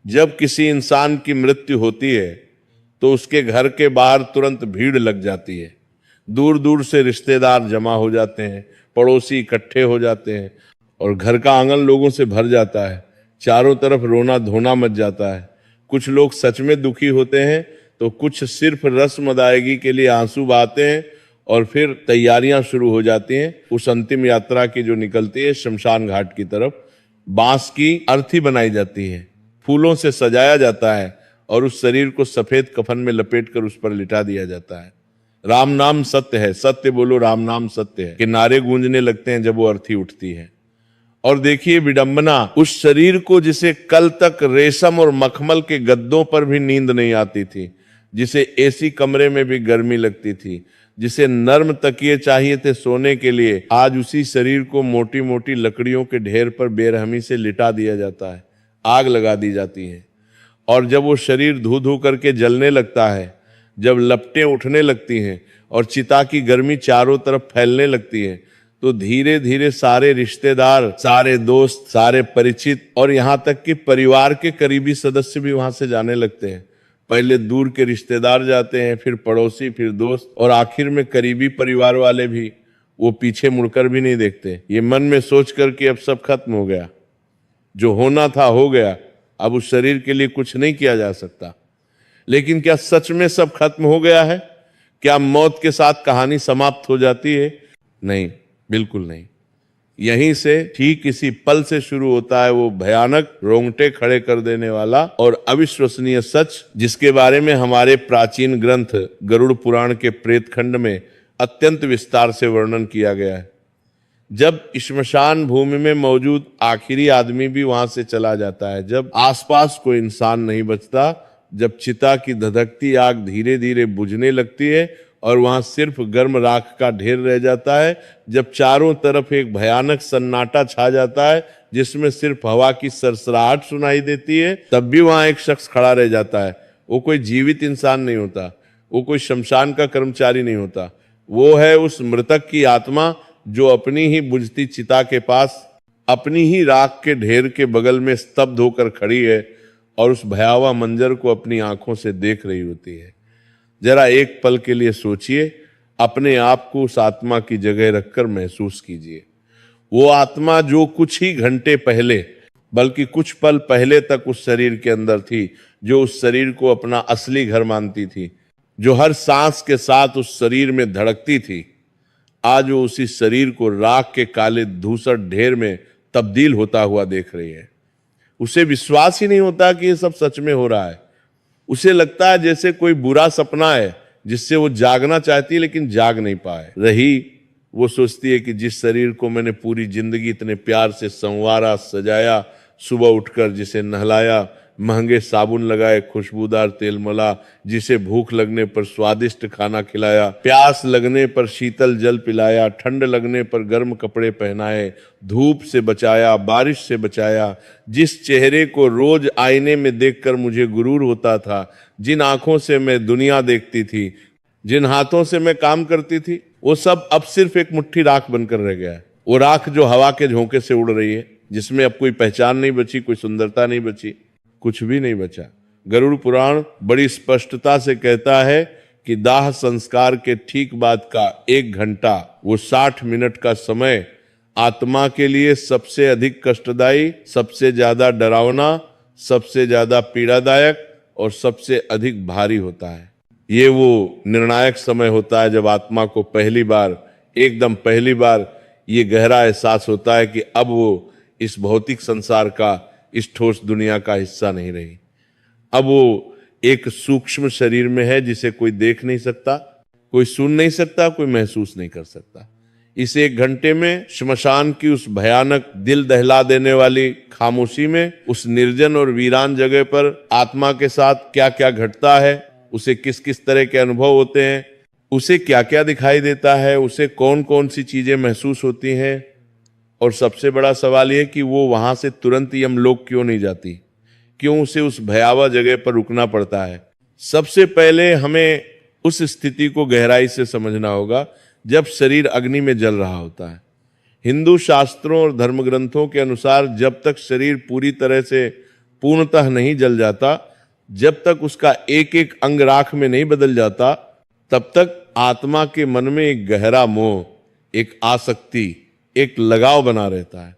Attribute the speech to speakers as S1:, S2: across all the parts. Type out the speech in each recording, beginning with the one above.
S1: जब किसी इंसान की मृत्यु होती है तो उसके घर के बाहर तुरंत भीड़ लग जाती है। दूर दूर से रिश्तेदार जमा हो जाते हैं, पड़ोसी इकट्ठे हो जाते हैं और घर का आंगन लोगों से भर जाता है। चारों तरफ रोना धोना मच जाता है। कुछ लोग सच में दुखी होते हैं तो कुछ सिर्फ रस्म अदायगी के लिए आंसू बहाते हैं और फिर तैयारियां शुरू हो जाती हैं उस अंतिम यात्रा की जो निकलती है शमशान घाट की तरफ। बांस की अर्थी बनाई जाती है, फूलों से सजाया जाता है और उस शरीर को सफेद कफन में लपेटकर उस पर लिटा दिया जाता है। राम नाम सत्य है, सत्य बोलो राम नाम सत्य है के नारे गूंजने लगते हैं जब वो अर्थी उठती है। और देखिए विडंबना, उस शरीर को जिसे कल तक रेशम और मखमल के गद्दों पर भी नींद नहीं आती थी, जिसे एसी कमरे में भी गर्मी लगती थी, जिसे नर्म तकिए चाहिए थे सोने के लिए, आज उसी शरीर को मोटी मोटी लकड़ियों के ढेर पर बेरहमी से लिटा दिया जाता है, आग लगा दी जाती है। और जब वो शरीर धू धू करके जलने लगता है, जब लपटें उठने लगती हैं और चिता की गर्मी चारों तरफ फैलने लगती है, तो धीरे धीरे सारे रिश्तेदार, सारे दोस्त, सारे परिचित और यहां तक कि परिवार के करीबी सदस्य भी वहां से जाने लगते हैं। पहले दूर के रिश्तेदार जाते हैं, फिर पड़ोसी, फिर दोस्त और आखिर में करीबी परिवार वाले भी। वो पीछे मुड़कर भी नहीं देखते, ये मन में सोच कर कि अब सब खत्म हो गया, जो होना था हो गया, अब उस शरीर के लिए कुछ नहीं किया जा सकता। लेकिन क्या सच में सब खत्म हो गया है? क्या मौत के साथ कहानी समाप्त हो जाती है? नहीं, बिल्कुल नहीं। यहीं से ठीक इसी पल से शुरू होता है वो भयानक, रोंगटे खड़े कर देने वाला और अविश्वसनीय सच, जिसके बारे में हमारे प्राचीन ग्रंथ गरुड़ पुराण के प्रेत खंड में अत्यंत विस्तार से वर्णन किया गया है। जब श्मशान भूमि में मौजूद आखिरी आदमी भी वहां से चला जाता है, जब आसपास कोई इंसान नहीं बचता, जब चिता की धधकती आग धीरे धीरे बुझने लगती है और वहां सिर्फ गर्म राख का ढेर रह जाता है, जब चारों तरफ एक भयानक सन्नाटा छा जाता है जिसमें सिर्फ हवा की सरसराहट सुनाई देती है, तब भी वहां एक शख्स खड़ा रह जाता है। वो कोई जीवित इंसान नहीं होता, वो कोई शमशान का कर्मचारी नहीं होता, वो है उस मृतक की आत्मा जो अपनी ही बुझती चिता के पास, अपनी ही राख के ढेर के बगल में स्तब्ध होकर खड़ी है और उस भयावह मंजर को अपनी आंखों से देख रही होती है। जरा एक पल के लिए सोचिए, अपने आप को उस आत्मा की जगह रखकर महसूस कीजिए। वो आत्मा जो कुछ ही घंटे पहले, बल्कि कुछ पल पहले तक उस शरीर के अंदर थी, जो उस शरीर को अपना असली घर मानती थी, जो हर सांस के साथ उस शरीर में धड़कती थी, आज वो उसी शरीर को राख के काले धूसर ढेर में तब्दील होता हुआ देख रही है। उसे विश्वास ही नहीं होता कि ये सब सच में हो रहा है। उसे लगता है जैसे कोई बुरा सपना है जिससे वो जागना चाहती है लेकिन जाग नहीं पाए रही। वो सोचती है कि जिस शरीर को मैंने पूरी जिंदगी इतने प्यार से संवारा, सजाया, सुबह उठकर जिसे नहलाया, महंगे साबुन लगाए, खुशबूदार तेल मला, जिसे भूख लगने पर स्वादिष्ट खाना खिलाया, प्यास लगने पर शीतल जल पिलाया, ठंड लगने पर गर्म कपड़े पहनाए, धूप से बचाया, बारिश से बचाया, जिस चेहरे को रोज आईने में देखकर मुझे गुरूर होता था, जिन आंखों से मैं दुनिया देखती थी, जिन हाथों से मैं काम करती थी, वो सब अब सिर्फ एक मुट्ठी राख बनकर रह गया है। वो राख जो हवा के झोंके से उड़ रही है, जिसमें अब कोई पहचान नहीं बची, कोई सुंदरता नहीं बची, कुछ भी नहीं बचा। गरुड़ पुराण बड़ी स्पष्टता से कहता है कि दाह संस्कार के ठीक बाद का 1 घंटा, वो 60 मिनट का समय आत्मा के लिए सबसे अधिक कष्टदायी, सबसे ज्यादा डरावना, सबसे ज्यादा पीड़ादायक और सबसे अधिक भारी होता है। ये वो निर्णायक समय होता है जब आत्मा को पहली बार, एकदम पहली बार ये गहरा एहसास होता है कि अब वो इस भौतिक संसार का, इस ठोस दुनिया का हिस्सा नहीं रही। अब वो एक सूक्ष्म शरीर में है जिसे कोई देख नहीं सकता, कोई सुन नहीं सकता, कोई महसूस नहीं कर सकता। इस 1 घंटे में श्मशान की उस भयानक, दिल दहला देने वाली खामोशी में, उस निर्जन और वीरान जगह पर आत्मा के साथ क्या क्या घटता है, उसे किस किस तरह के अनुभव होते हैं, उसे क्या क्या दिखाई देता है, उसे कौन कौन सी चीजें महसूस होती हैं, और सबसे बड़ा सवाल यह कि वो वहां से तुरंत यमलोक क्यों नहीं जाती, क्यों उसे उस भयावह जगह पर रुकना पड़ता है। सबसे पहले हमें उस स्थिति को गहराई से समझना होगा जब शरीर अग्नि में जल रहा होता है। हिंदू शास्त्रों और धर्म ग्रंथों के अनुसार जब तक शरीर पूरी तरह से पूर्णतः नहीं जल जाता, जब तक उसका एक एक अंग राख में नहीं बदल जाता, तब तक आत्मा के मन में एक गहरा मोह, एक आसक्ति, एक लगाव बना रहता है।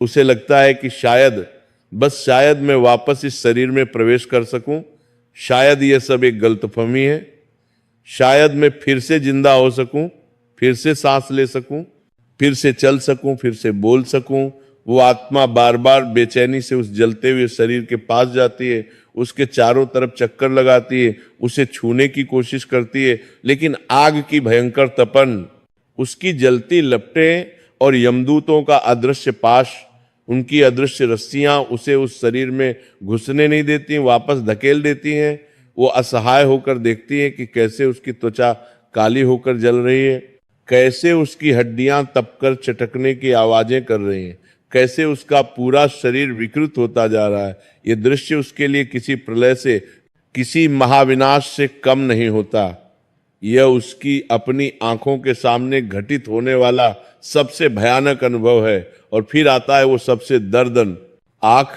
S1: उसे लगता है कि शायद, बस शायद मैं वापस इस शरीर में प्रवेश कर सकूं, शायद यह सब एक गलतफहमी है, शायद मैं फिर से जिंदा हो सकूं, फिर से सांस ले सकूं, फिर से चल सकूं, फिर से बोल सकूं। वो आत्मा बार बार बेचैनी से उस जलते हुए शरीर के पास जाती है, उसके चारों तरफ चक्कर लगाती है, उसे छूने की कोशिश करती है, लेकिन आग की भयंकर तपन, उसकी जलती लपटें और यमदूतों का अदृश्य पाश, उनकी अदृश्य रस्सियां उसे उस शरीर में घुसने नहीं देती, वापस धकेल देती हैं। वो असहाय होकर देखती है कि कैसे उसकी त्वचा काली होकर जल रही है, कैसे उसकी हड्डियां तपकर चटकने की आवाजें कर रही हैं, कैसे उसका पूरा शरीर विकृत होता जा रहा है। ये दृश्य उसके लिए किसी प्रलय से, किसी महाविनाश से कम नहीं होता। यह उसकी अपनी आंखों के सामने घटित होने वाला सबसे भयानक अनुभव है। और फिर आता है वो सबसे दर्दन आंख,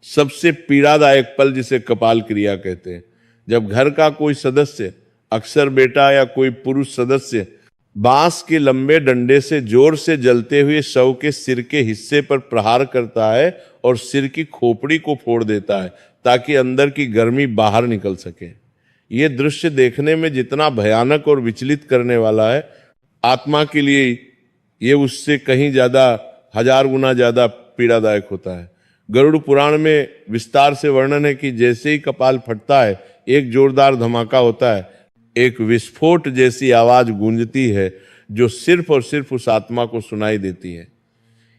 S1: सबसे पीड़ादायक पल, जिसे कपाल क्रिया कहते हैं। जब घर का कोई सदस्य, अक्सर बेटा या कोई पुरुष सदस्य, बांस के लंबे डंडे से जोर से जलते हुए शव के सिर के हिस्से पर प्रहार करता है और सिर की खोपड़ी को फोड़ देता है ताकि अंदर की गर्मी बाहर निकल सके। ये दृश्य देखने में जितना भयानक और विचलित करने वाला है, आत्मा के लिए ये उससे कहीं ज्यादा, 1000 गुना ज्यादा पीड़ादायक होता है। गरुड़ पुराण में विस्तार से वर्णन है कि जैसे ही कपाल फटता है, एक जोरदार धमाका होता है, एक विस्फोट जैसी आवाज गूंजती है जो सिर्फ और सिर्फ उस आत्मा को सुनाई देती है।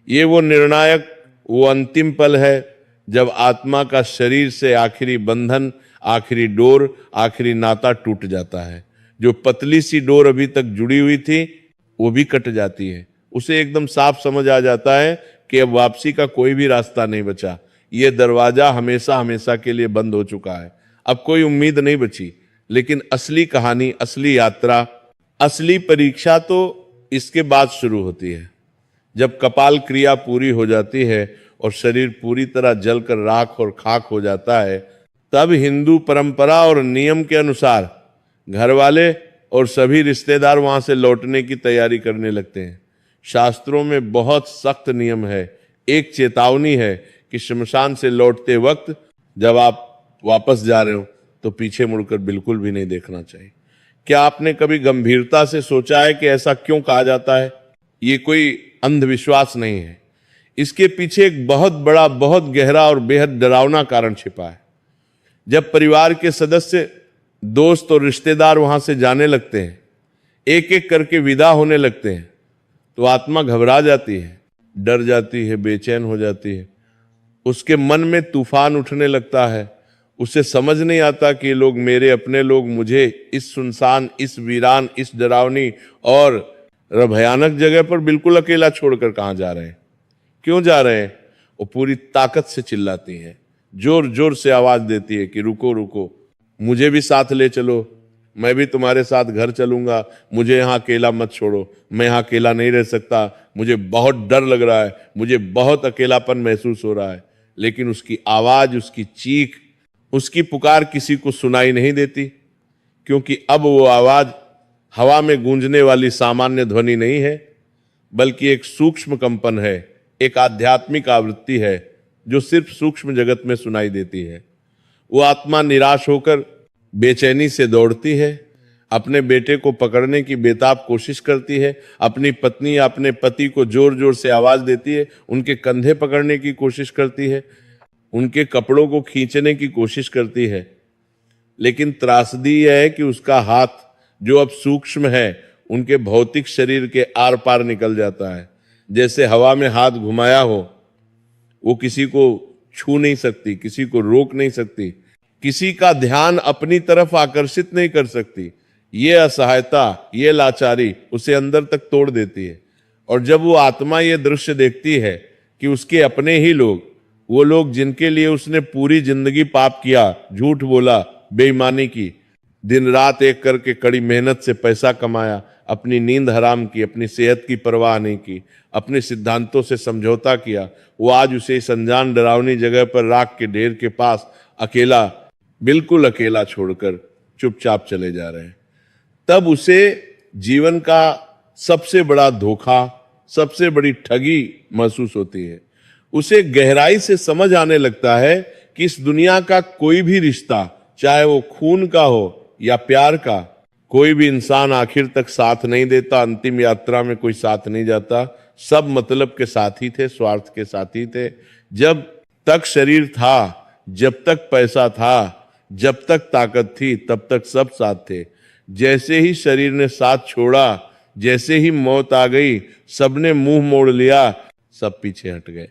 S1: ये वो निर्णायक, वो अंतिम पल है जब आत्मा का शरीर से आखिरी बंधन, आखिरी डोर, आखिरी नाता टूट जाता है। जो पतली सी डोर अभी तक जुड़ी हुई थी वो भी कट जाती है। उसे एकदम साफ समझ आ जाता है कि अब वापसी का कोई भी रास्ता नहीं बचा, ये दरवाजा हमेशा हमेशा के लिए बंद हो चुका है, अब कोई उम्मीद नहीं बची। लेकिन असली कहानी, असली यात्रा, असली परीक्षा तो इसके बाद शुरू होती है। जब कपाल क्रिया पूरी हो जाती है और शरीर पूरी तरह जलकर राख और खाक हो जाता है, तब हिंदू परंपरा और नियम के अनुसार घर वाले और सभी रिश्तेदार वहां से लौटने की तैयारी करने लगते हैं। शास्त्रों में बहुत सख्त नियम है, एक चेतावनी है कि श्मशान से लौटते वक्त जब आप वापस जा रहे हो तो पीछे मुड़कर बिल्कुल भी नहीं देखना चाहिए। क्या आपने कभी गंभीरता से सोचा है कि ऐसा क्यों कहा जाता है? ये कोई अंधविश्वास नहीं है, इसके पीछे एक बहुत बड़ा, बहुत गहरा और बेहद डरावना कारण छिपा है। जब परिवार के सदस्य, दोस्त और रिश्तेदार वहां से जाने लगते हैं, एक एक करके विदा होने लगते हैं, तो आत्मा घबरा जाती है, डर जाती है, बेचैन हो जाती है। उसके मन में तूफान उठने लगता है। उसे समझ नहीं आता कि ये लोग मेरे अपने लोग मुझे इस सुनसान, इस वीरान, इस डरावनी और भयानक जगह पर बिल्कुल अकेला छोड़कर कहां जा रहे हैं, क्यों जा रहे हैं। वो पूरी ताकत से चिल्लाती है, जोर जोर से आवाज देती है कि रुको रुको, मुझे भी साथ ले चलो, मैं भी तुम्हारे साथ घर चलूंगा, मुझे यहाँ अकेला मत छोड़ो, मैं यहाँ अकेला नहीं रह सकता, मुझे बहुत डर लग रहा है, मुझे बहुत अकेलापन महसूस हो रहा है। लेकिन उसकी आवाज, उसकी चीख, उसकी पुकार किसी को सुनाई नहीं देती, क्योंकि अब वो आवाज हवा में गूंजने वाली सामान्य ध्वनि नहीं है, बल्कि एक सूक्ष्म कंपन है, एक आध्यात्मिक आवृत्ति है जो सिर्फ सूक्ष्म जगत में सुनाई देती है। वो आत्मा निराश होकर बेचैनी से दौड़ती है, अपने बेटे को पकड़ने की बेताब कोशिश करती है, अपनी पत्नी या अपने पति को जोर जोर से आवाज देती है, उनके कंधे पकड़ने की कोशिश करती है, उनके कपड़ों को खींचने की कोशिश करती है। लेकिन त्रासदी यह है कि उसका हाथ, जो अब सूक्ष्म है, उनके भौतिक शरीर के आर पार निकल जाता है। जैसे हवा में हाथ घुमाया हो, वो किसी को छू नहीं सकती, किसी को रोक नहीं सकती, किसी का ध्यान अपनी तरफ आकर्षित नहीं कर सकती। ये असहायता, ये लाचारी उसे अंदर तक तोड़ देती है। और जब वो आत्मा ये दृश्य देखती है कि उसके अपने ही लोग, वो लोग जिनके लिए उसने पूरी जिंदगी पाप किया, झूठ बोला, बेईमानी की, दिन रात एक करके कड़ी मेहनत से पैसा कमाया, अपनी नींद हराम की, अपनी सेहत की परवाह नहीं की, अपने सिद्धांतों से समझौता किया, वो आज उसे इस अनजान डरावनी जगह पर राख के ढेर के पास अकेला, बिल्कुल अकेला छोड़कर चुपचाप चले जा रहे हैं। तब उसे जीवन का सबसे बड़ा धोखा, सबसे बड़ी ठगी महसूस होती है। उसे गहराई से समझ आने लगता है कि इस दुनिया का कोई भी रिश्ता, चाहे वो खून का हो या प्यार का, कोई भी इंसान आखिर तक साथ नहीं देता, अंतिम यात्रा में कोई साथ नहीं जाता। सब मतलब के साथी थे, स्वार्थ के साथी थे। जब तक शरीर था, जब तक पैसा था, जब तक ताकत थी, तब तक सब साथ थे। जैसे ही शरीर ने साथ छोड़ा, जैसे ही मौत आ गई, सबने मुंह मोड़ लिया, सब पीछे हट गए।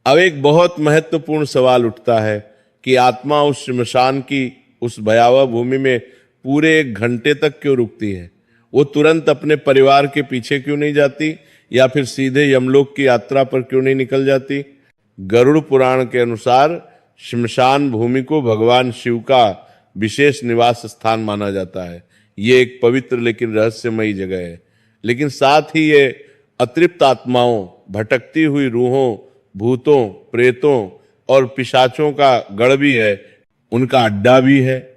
S1: अब एक बहुत महत्वपूर्ण सवाल उठता है कि आत्मा उस श्मशान की, उस भयावह भूमि में पूरे 1 घंटे तक क्यों रुकती है? वो तुरंत अपने परिवार के पीछे क्यों नहीं जाती, या फिर सीधे यमलोक की यात्रा पर क्यों नहीं निकल जाती? गरुड़ पुराण के अनुसार श्मशान भूमि को भगवान शिव का विशेष निवास स्थान माना जाता है। ये एक पवित्र लेकिन रहस्यमयी जगह है। लेकिन साथ ही ये अतृप्त आत्माओं, भटकती हुई रूहों, भूतों, प्रेतों और पिशाचों का गढ़ भी है, उनका अड्डा भी है।